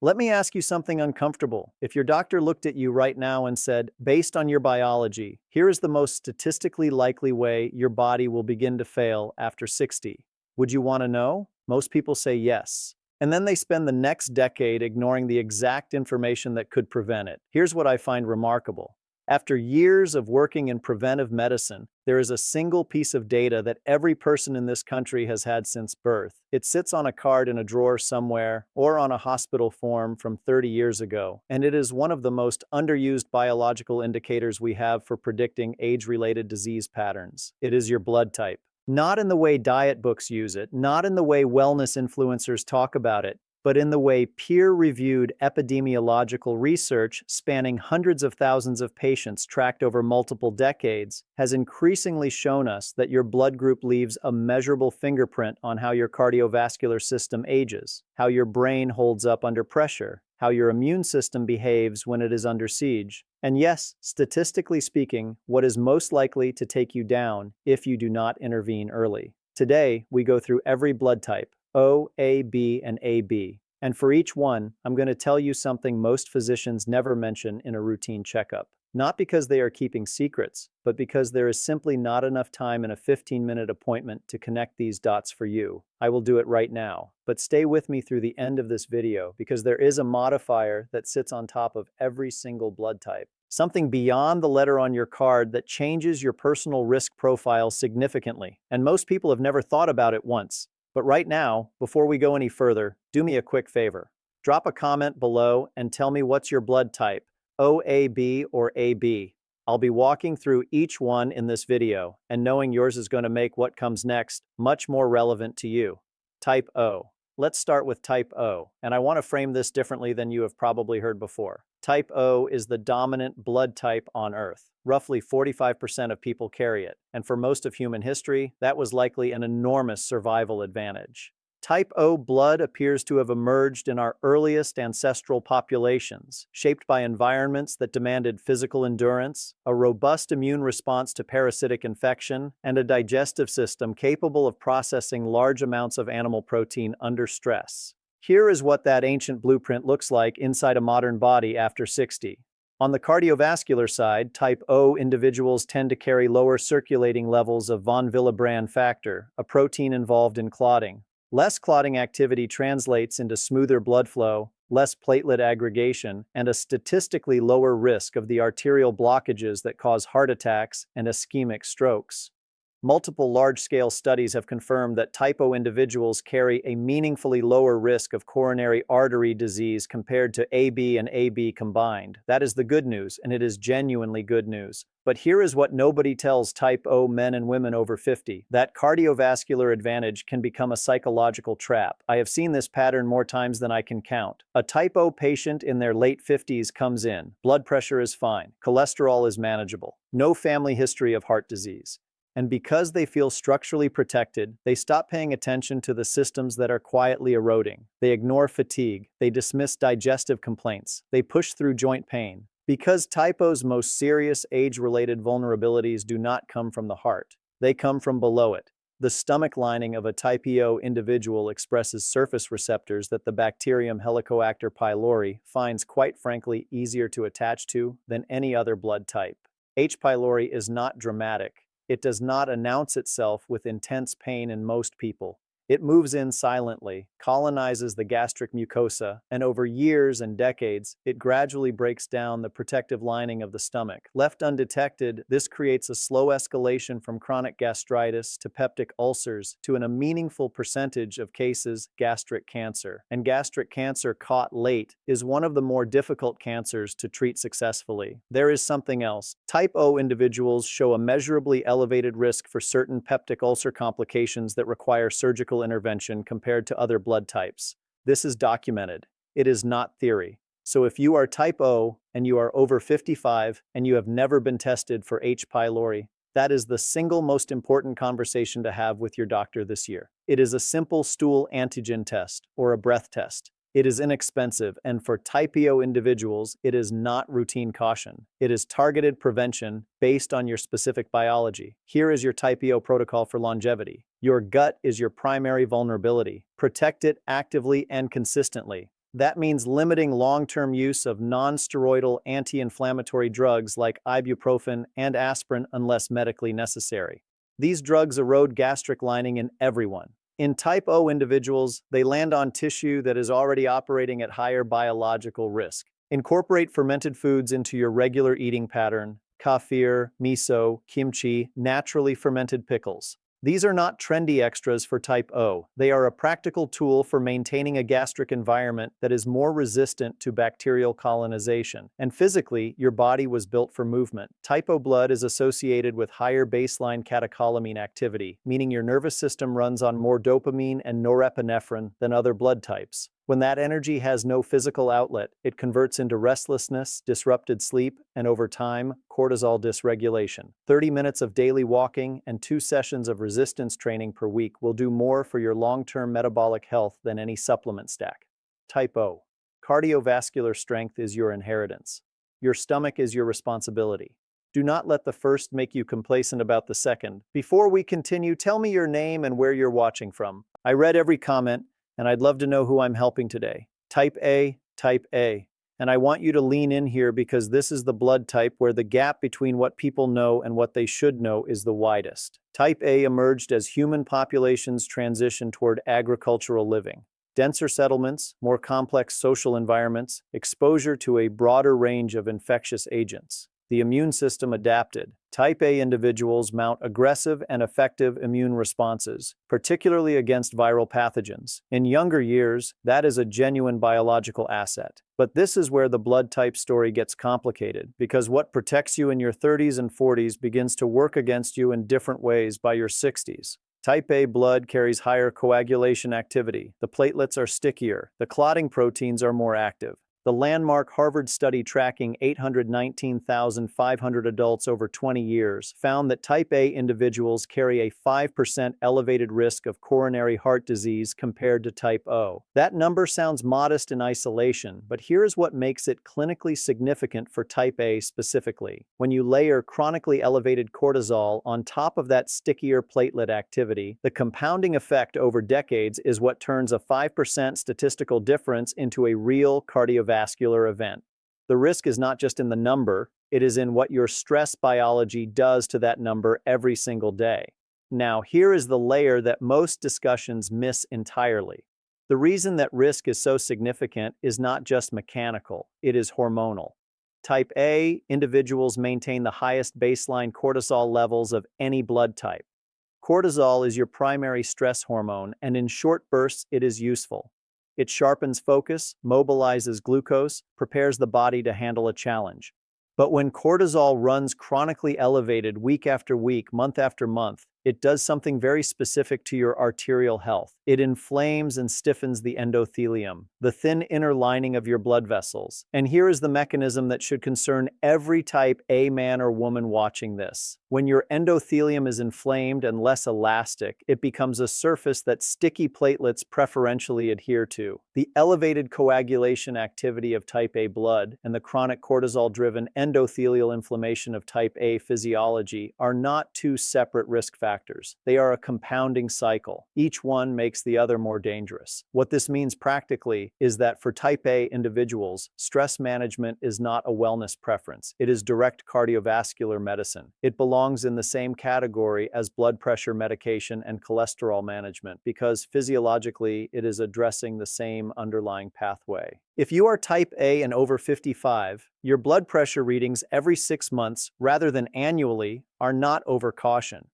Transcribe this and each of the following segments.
Let me ask you something uncomfortable. If your doctor looked at you right now and said, based on your biology, here is the most statistically likely way your body will begin to fail after 60, would you want to know? Most people say yes. And then they spend the next decade ignoring the exact information that could prevent it. Here's what I find remarkable. After years of working in preventive medicine, there is a single piece of data that every person in this country has had since birth. It sits on a card in a drawer somewhere or on a hospital form from 30 years ago, and it is one of the most underused biological indicators we have for predicting age-related disease patterns. It is your blood type. Not in the way diet books use it, not in the way wellness influencers talk about it, but in the way peer-reviewed epidemiological research spanning hundreds of thousands of patients tracked over multiple decades has increasingly shown us that your blood group leaves a measurable fingerprint on how your cardiovascular system ages, how your brain holds up under pressure, how your immune system behaves when it is under siege, and yes, statistically speaking, what is most likely to take you down if you do not intervene early. Today, we go through every blood type, O, A, B, and AB. And for each one, I'm going to tell you something most physicians never mention in a routine checkup. Not because they are keeping secrets, but because there is simply not enough time in a 15-minute appointment to connect these dots for you. I will do it right now. But stay with me through the end of this video because there is a modifier that sits on top of every single blood type. Something beyond the letter on your card that changes your personal risk profile significantly. And most people have never thought about it once. But right now, before we go any further, do me a quick favor. Drop a comment below and tell me what's your blood type, OAB or AB. I'll be walking through each one in this video, and knowing yours is going to make what comes next much more relevant to you. Type O. Let's start with type O, and I want to frame this differently than you have probably heard before. Type O is the dominant blood type on Earth. Roughly 45% of people carry it, and for most of human history, that was likely an enormous survival advantage. Type O blood appears to have emerged in our earliest ancestral populations, shaped by environments that demanded physical endurance, a robust immune response to parasitic infection, and a digestive system capable of processing large amounts of animal protein under stress. Here is what that ancient blueprint looks like inside a modern body after 60. On the cardiovascular side, type O individuals tend to carry lower circulating levels of von Willebrand factor, a protein involved in clotting. Less clotting activity translates into smoother blood flow, less platelet aggregation, and a statistically lower risk of the arterial blockages that cause heart attacks and ischemic strokes. Multiple large-scale studies have confirmed that type O individuals carry a meaningfully lower risk of coronary artery disease compared to AB and AB combined. That is the good news, and it is genuinely good news. But here is what nobody tells type O men and women over 50. That cardiovascular advantage can become a psychological trap. I have seen this pattern more times than I can count. A type O patient in their late 50s comes in. Blood pressure is fine. Cholesterol is manageable. No family history of heart disease. And because they feel structurally protected, they stop paying attention to the systems that are quietly eroding. They ignore fatigue. They dismiss digestive complaints. They push through joint pain. Because type O's most serious age-related vulnerabilities do not come from the heart. They come from below it. The stomach lining of a type O individual expresses surface receptors that the bacterium Helicobacter pylori finds quite frankly easier to attach to than any other blood type. H. pylori is not dramatic. It does not announce itself with intense pain in most people. It moves in silently, colonizes the gastric mucosa, and over years and decades, it gradually breaks down the protective lining of the stomach. Left undetected, this creates a slow escalation from chronic gastritis to peptic ulcers to, in a meaningful percentage of cases, gastric cancer. And gastric cancer caught late is one of the more difficult cancers to treat successfully. There is something else. Type O individuals show a measurably elevated risk for certain peptic ulcer complications that require surgical intervention compared to other blood types. This is documented. It is not theory. So if you are type O and you are over 55 and you have never been tested for H. pylori, that is the single most important conversation to have with your doctor this year. It is a simple stool antigen test or a breath test. It is inexpensive, and for type O individuals, it is not routine caution. It is targeted prevention based on your specific biology. Here is your type O protocol for longevity. Your gut is your primary vulnerability. Protect it actively and consistently. That means limiting long-term use of non-steroidal anti-inflammatory drugs like ibuprofen and aspirin unless medically necessary. These drugs erode gastric lining in everyone. In type O individuals, they land on tissue that is already operating at higher biological risk. Incorporate fermented foods into your regular eating pattern: kefir, miso, kimchi, naturally fermented pickles. These are not trendy extras for type O. They are a practical tool for maintaining a gastric environment that is more resistant to bacterial colonization. And physically, your body was built for movement. Type O blood is associated with higher baseline catecholamine activity, meaning your nervous system runs on more dopamine and norepinephrine than other blood types. When that energy has no physical outlet, it converts into restlessness, disrupted sleep, and over time, cortisol dysregulation. 30 minutes of daily walking and 2 sessions of resistance training per week will do more for your long-term metabolic health than any supplement stack. Type O. Cardiovascular strength is your inheritance. Your stomach is your responsibility. Do not let the first make you complacent about the second. Before we continue, tell me your name and where you're watching from. I read every comment, and I'd love to know who I'm helping today. Type A, type A. And I want you to lean in here because this is the blood type where the gap between what people know and what they should know is the widest. Type A emerged as human populations transition toward agricultural living. Denser settlements, more complex social environments, exposure to a broader range of infectious agents. The immune system adapted. Type A individuals mount aggressive and effective immune responses, particularly against viral pathogens. In younger years, that is a genuine biological asset. But this is where the blood type story gets complicated, because what protects you in your 30s and 40s begins to work against you in different ways by your 60s. Type A blood carries higher coagulation activity. The platelets are stickier. The clotting proteins are more active. The landmark Harvard study tracking 819,500 adults over 20 years found that type A individuals carry a 5% elevated risk of coronary heart disease compared to type O. That number sounds modest in isolation, but here is what makes it clinically significant for type A specifically. When you layer chronically elevated cortisol on top of that stickier platelet activity, the compounding effect over decades is what turns a 5% statistical difference into a real cardiovascular event. The risk is not just in the number, it is in what your stress biology does to that number every single day. Now, here is the layer that most discussions miss entirely. The reason that risk is so significant is not just mechanical, it is hormonal. Type A individuals maintain the highest baseline cortisol levels of any blood type. Cortisol is your primary stress hormone, and in short bursts, it is useful. It sharpens focus, mobilizes glucose, prepares the body to handle a challenge. But when cortisol runs chronically elevated week after week, month after month, it does something very specific to your arterial health. It inflames and stiffens the endothelium, the thin inner lining of your blood vessels. And here is the mechanism that should concern every type A man or woman watching this. When your endothelium is inflamed and less elastic, it becomes a surface that sticky platelets preferentially adhere to. The elevated coagulation activity of type A blood and the chronic cortisol-driven endothelial inflammation of type A physiology are not two separate risk factors. They are a compounding cycle. Each one makes the other more dangerous. What this means practically is that for type A individuals, stress management is not a wellness preference. It is direct cardiovascular medicine. It belongs in the same category as blood pressure medication and cholesterol management because physiologically it is addressing the same underlying pathway. If you are type A and over 55, your blood pressure readings every 6 months rather than annually are not overcaution.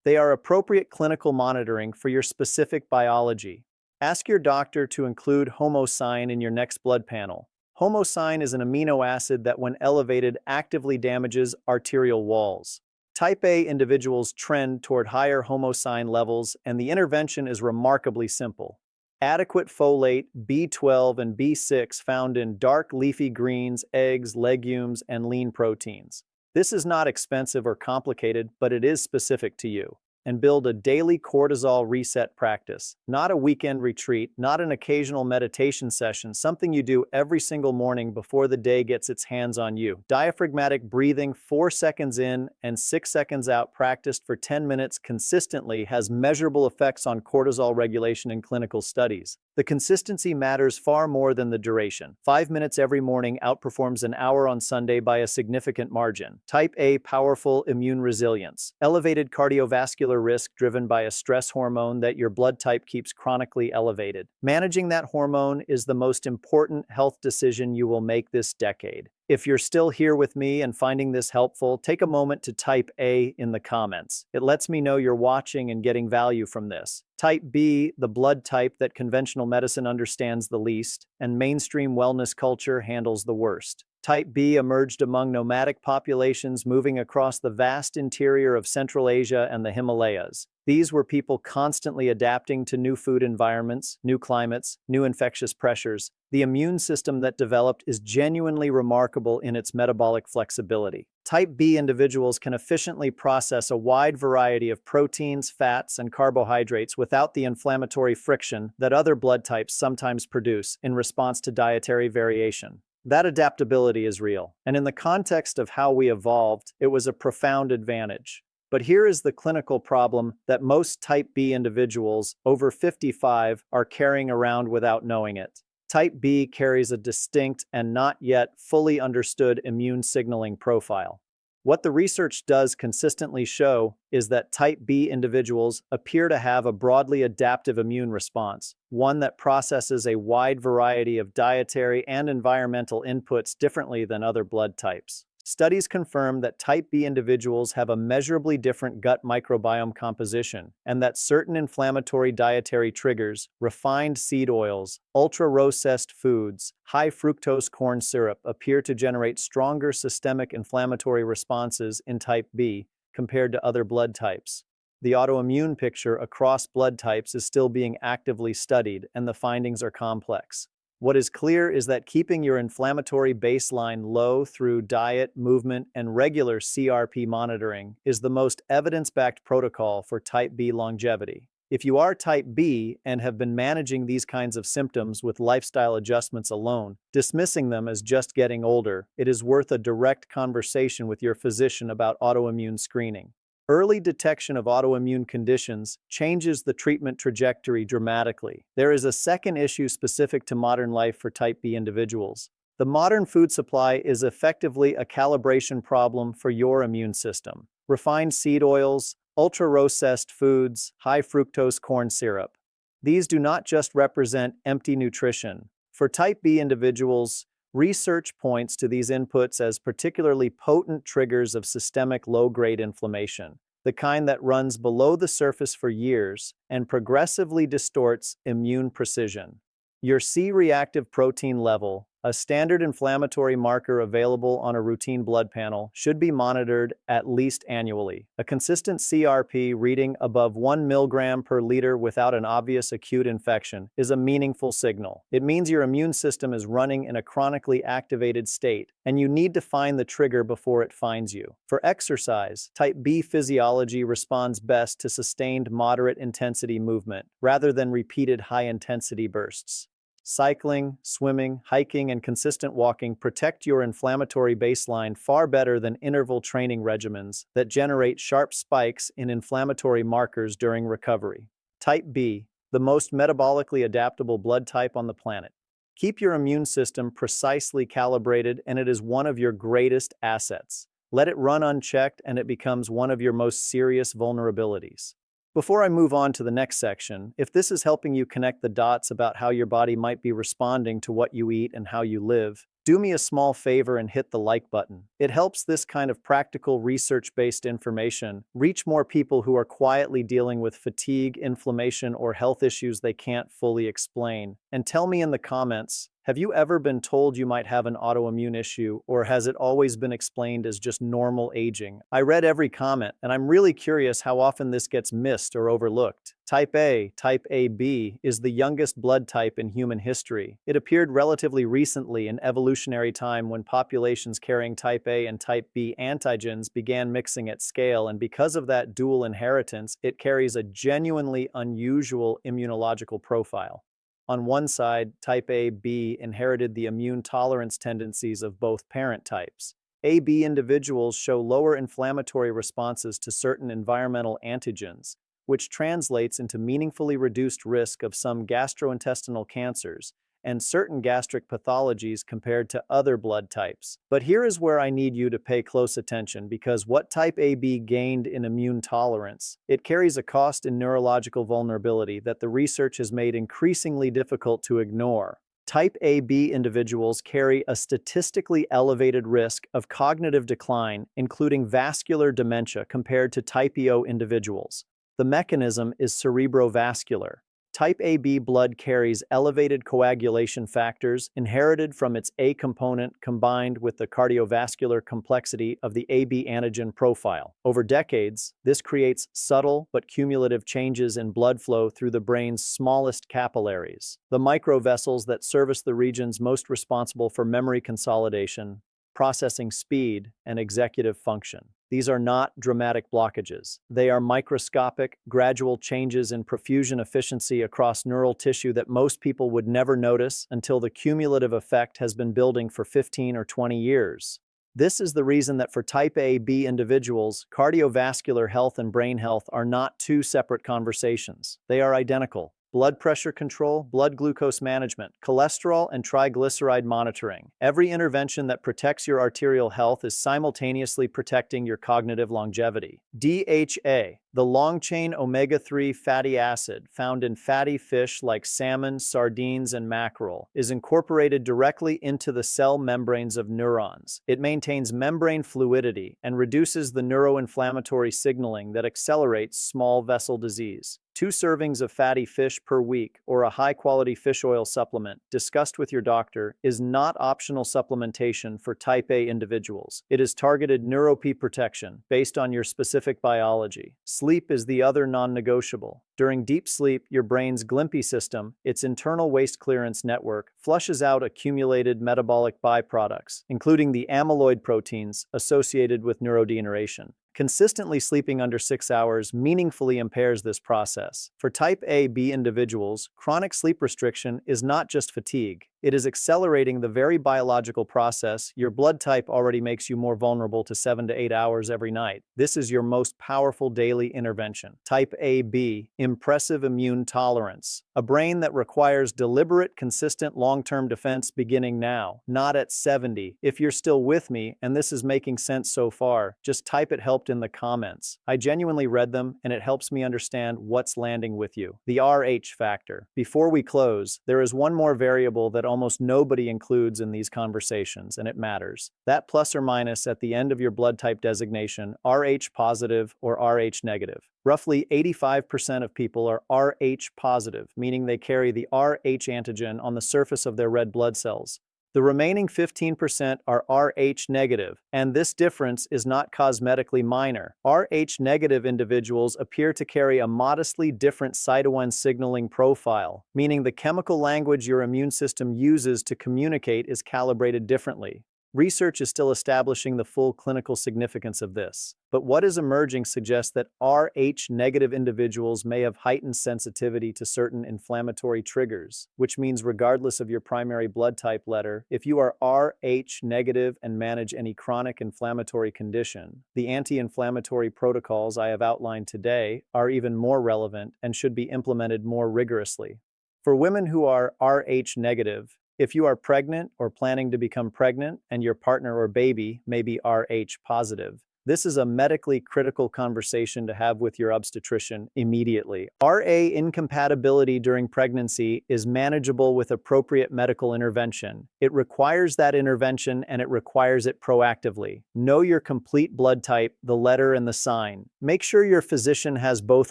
They are appropriate clinical monitoring for your specific biology. Ask your doctor to include homocysteine in your next blood panel. Homocysteine is an amino acid that, when elevated, actively damages arterial walls. Type A individuals trend toward higher homocysteine levels, and the intervention is remarkably simple. Adequate folate, B12, and B6 found in dark leafy greens, eggs, legumes, and lean proteins. This is not expensive or complicated, but it is specific to you. and build a daily cortisol reset practice. Not a weekend retreat, not an occasional meditation session, something you do every single morning before the day gets its hands on you. Diaphragmatic breathing, 4 seconds in and 6 seconds out, practiced for 10 minutes consistently, has measurable effects on cortisol regulation in clinical studies. The consistency matters far more than the duration. 5 minutes every morning outperforms an hour on Sunday by a significant margin. Type A, powerful immune resilience. Elevated cardiovascular risk driven by a stress hormone that your blood type keeps chronically elevated. Managing that hormone is the most important health decision you will make this decade. If you're still here with me and finding this helpful, take a moment to type A in the comments. It lets me know you're watching and getting value from this. Type B, the blood type that conventional medicine understands the least, and mainstream wellness culture handles the worst. Type B emerged among nomadic populations moving across the vast interior of Central Asia and the Himalayas. These were people constantly adapting to new food environments, new climates, new infectious pressures. The immune system that developed is genuinely remarkable in its metabolic flexibility. Type B individuals can efficiently process a wide variety of proteins, fats, and carbohydrates without the inflammatory friction that other blood types sometimes produce in response to dietary variation. That adaptability is real, and in the context of how we evolved, it was a profound advantage. But here is the clinical problem that most Type B individuals over 55 are carrying around without knowing it. Type B carries a distinct and not yet fully understood immune signaling profile. What the research does consistently show is that Type B individuals appear to have a broadly adaptive immune response, one that processes a wide variety of dietary and environmental inputs differently than other blood types. Studies confirm that Type B individuals have a measurably different gut microbiome composition, and that certain inflammatory dietary triggers, refined seed oils, ultra-processed foods, high fructose corn syrup, appear to generate stronger systemic inflammatory responses in Type B compared to other blood types. The autoimmune picture across blood types is still being actively studied, and the findings are complex. What is clear is that keeping your inflammatory baseline low through diet, movement, and regular CRP monitoring is the most evidence-backed protocol for Type B longevity. If you are Type B and have been managing these kinds of symptoms with lifestyle adjustments alone, dismissing them as just getting older, it is worth a direct conversation with your physician about autoimmune screening. Early detection of autoimmune conditions changes the treatment trajectory dramatically. There is a second issue specific to modern life for Type B individuals. The modern food supply is effectively a calibration problem for your immune system. Refined seed oils, ultra-processed foods, high fructose corn syrup. These do not just represent empty nutrition. For Type B individuals, research points to these inputs as particularly potent triggers of systemic low-grade inflammation, the kind that runs below the surface for years and progressively distorts immune precision. Your C-reactive protein level, a standard inflammatory marker available on a routine blood panel, should be monitored at least annually. A consistent CRP reading above 1 mg per liter without an obvious acute infection is a meaningful signal. It means your immune system is running in a chronically activated state, and you need to find the trigger before it finds you. For exercise, Type B physiology responds best to sustained moderate intensity movement, rather than repeated high-intensity bursts. Cycling, swimming, hiking, and consistent walking protect your inflammatory baseline far better than interval training regimens that generate sharp spikes in inflammatory markers during recovery. Type B, the most metabolically adaptable blood type on the planet. Keep your immune system precisely calibrated, and it is one of your greatest assets. Let it run unchecked, and it becomes one of your most serious vulnerabilities. Before I move on to the next section, if this is helping you connect the dots about how your body might be responding to what you eat and how you live, do me a small favor and hit the like button. It helps this kind of practical research-based information reach more people who are quietly dealing with fatigue, inflammation, or health issues they can't fully explain. And tell me in the comments, Have you ever been told you might have an autoimmune issue, or has it always been explained as just normal aging? I read every comment, and I'm really curious how often this gets missed or overlooked. Type AB, is the youngest blood type in human history. It appeared relatively recently in evolutionary time when populations carrying type A and type B antigens began mixing at scale, and because of that dual inheritance, it carries a genuinely unusual immunological profile. On one side, type AB inherited the immune tolerance tendencies of both parent types. AB individuals show lower inflammatory responses to certain environmental antigens, which translates into meaningfully reduced risk of some gastrointestinal cancers and certain gastric pathologies compared to other blood types. But here is where I need you to pay close attention, because what type AB gained in immune tolerance, it carries a cost in neurological vulnerability that the research has made increasingly difficult to ignore. Type AB individuals carry a statistically elevated risk of cognitive decline, including vascular dementia, compared to type EO individuals. The mechanism is cerebrovascular. Type AB blood carries elevated coagulation factors inherited from its A component combined with the cardiovascular complexity of the AB antigen profile. Over decades, this creates subtle but cumulative changes in blood flow through the brain's smallest capillaries, the microvessels that service the regions most responsible for memory consolidation, processing speed, and executive function. These are not dramatic blockages. They are microscopic, gradual changes in perfusion efficiency across neural tissue that most people would never notice until the cumulative effect has been building for 15 or 20 years. This is the reason that for type AB individuals, cardiovascular health and brain health are not two separate conversations. They are identical. Blood pressure control, blood glucose management, cholesterol and triglyceride monitoring. Every intervention that protects your arterial health is simultaneously protecting your cognitive longevity. DHA, the long-chain omega-3 fatty acid found in fatty fish like salmon, sardines, and mackerel, is incorporated directly into the cell membranes of neurons. It maintains membrane fluidity and reduces the neuroinflammatory signaling that accelerates small vessel disease. 2 servings of fatty fish per week or a high-quality fish oil supplement discussed with your doctor is not optional supplementation for type A individuals. It is targeted neuropy protection based on your specific biology. Sleep is the other non-negotiable. During deep sleep, your brain's Glimpy system, its internal waste clearance network, flushes out accumulated metabolic byproducts, including the amyloid proteins associated with neurodegeneration. Consistently sleeping under 6 hours meaningfully impairs this process. For type AB individuals, chronic sleep restriction is not just fatigue. It is accelerating the very biological process. Your blood type already makes you more vulnerable to 7 to 8 hours every night. This is your most powerful daily intervention. Type AB, impressive immune tolerance. A brain that requires deliberate, consistent long-term defense beginning now, not at 70. If you're still with me and this is making sense so far, just type "it helped" in the comments. I genuinely read them and it helps me understand what's landing with you. The RH factor. Before we close, there is one more variable that almost nobody includes in these conversations, and it matters. That plus or minus at the end of your blood type designation, RH positive or RH negative. Roughly 85% of people are RH positive, meaning they carry the RH antigen on the surface of their red blood cells. The remaining 15% are Rh negative, and this difference is not cosmetically minor. Rh negative individuals appear to carry a modestly different cytokine signaling profile, meaning the chemical language your immune system uses to communicate is calibrated differently. Research is still establishing the full clinical significance of this, but what is emerging suggests that Rh-negative individuals may have heightened sensitivity to certain inflammatory triggers, which means regardless of your primary blood type letter, if you are Rh-negative and manage any chronic inflammatory condition, the anti-inflammatory protocols I have outlined today are even more relevant and should be implemented more rigorously. For women who are Rh-negative, if you are pregnant or planning to become pregnant and your partner or baby may be Rh positive, this is a medically critical conversation to have with your obstetrician immediately. RA incompatibility during pregnancy is manageable with appropriate medical intervention. It requires that intervention and it requires it proactively. Know your complete blood type, the letter and the sign. Make sure your physician has both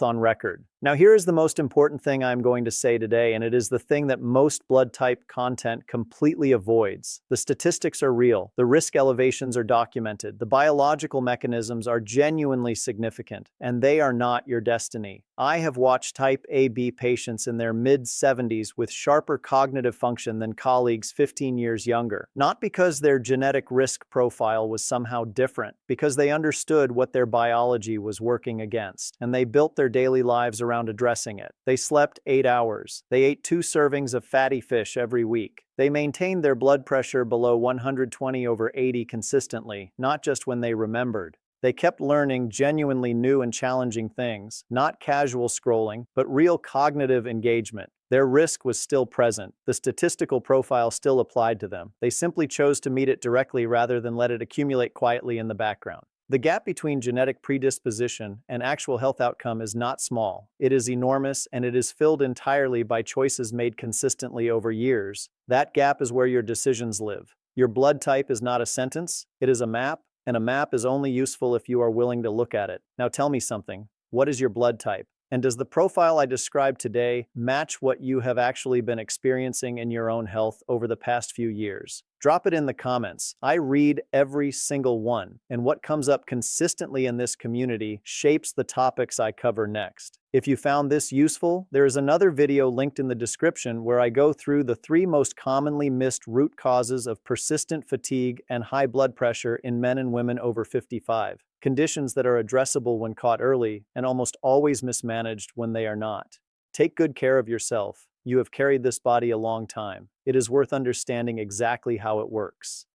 on record. Now, here is the most important thing I'm going to say today, and it is the thing that most blood type content completely avoids. The statistics are real, the risk elevations are documented, the biological mechanisms are genuinely significant, and they are not your destiny. I have watched type AB patients in their mid-70s with sharper cognitive function than colleagues 15 years younger, not because their genetic risk profile was somehow different, because they understood what their biology was working against, and they built their daily lives around addressing it. They slept 8 hours. They ate 2 servings of fatty fish every week. They maintained their blood pressure below 120/80 consistently, not just when they remembered. They kept learning genuinely new and challenging things, not casual scrolling, but real cognitive engagement. Their risk was still present. The statistical profile still applied to them. They simply chose to meet it directly rather than let it accumulate quietly in the background. The gap between genetic predisposition and actual health outcome is not small. It is enormous, and it is filled entirely by choices made consistently over years. That gap is where your decisions live. Your blood type is not a sentence, it is a map, and a map is only useful if you are willing to look at it. Now tell me something. What is your blood type? And does the profile I described today match what you have actually been experiencing in your own health over the past few years? Drop it in the comments. I read every single one, and what comes up consistently in this community shapes the topics I cover next. If you found this useful, there is another video linked in the description where I go through the 3 most commonly missed root causes of persistent fatigue and high blood pressure in men and women over 55, conditions that are addressable when caught early and almost always mismanaged when they are not. Take good care of yourself. You have carried this body a long time. It is worth understanding exactly how it works.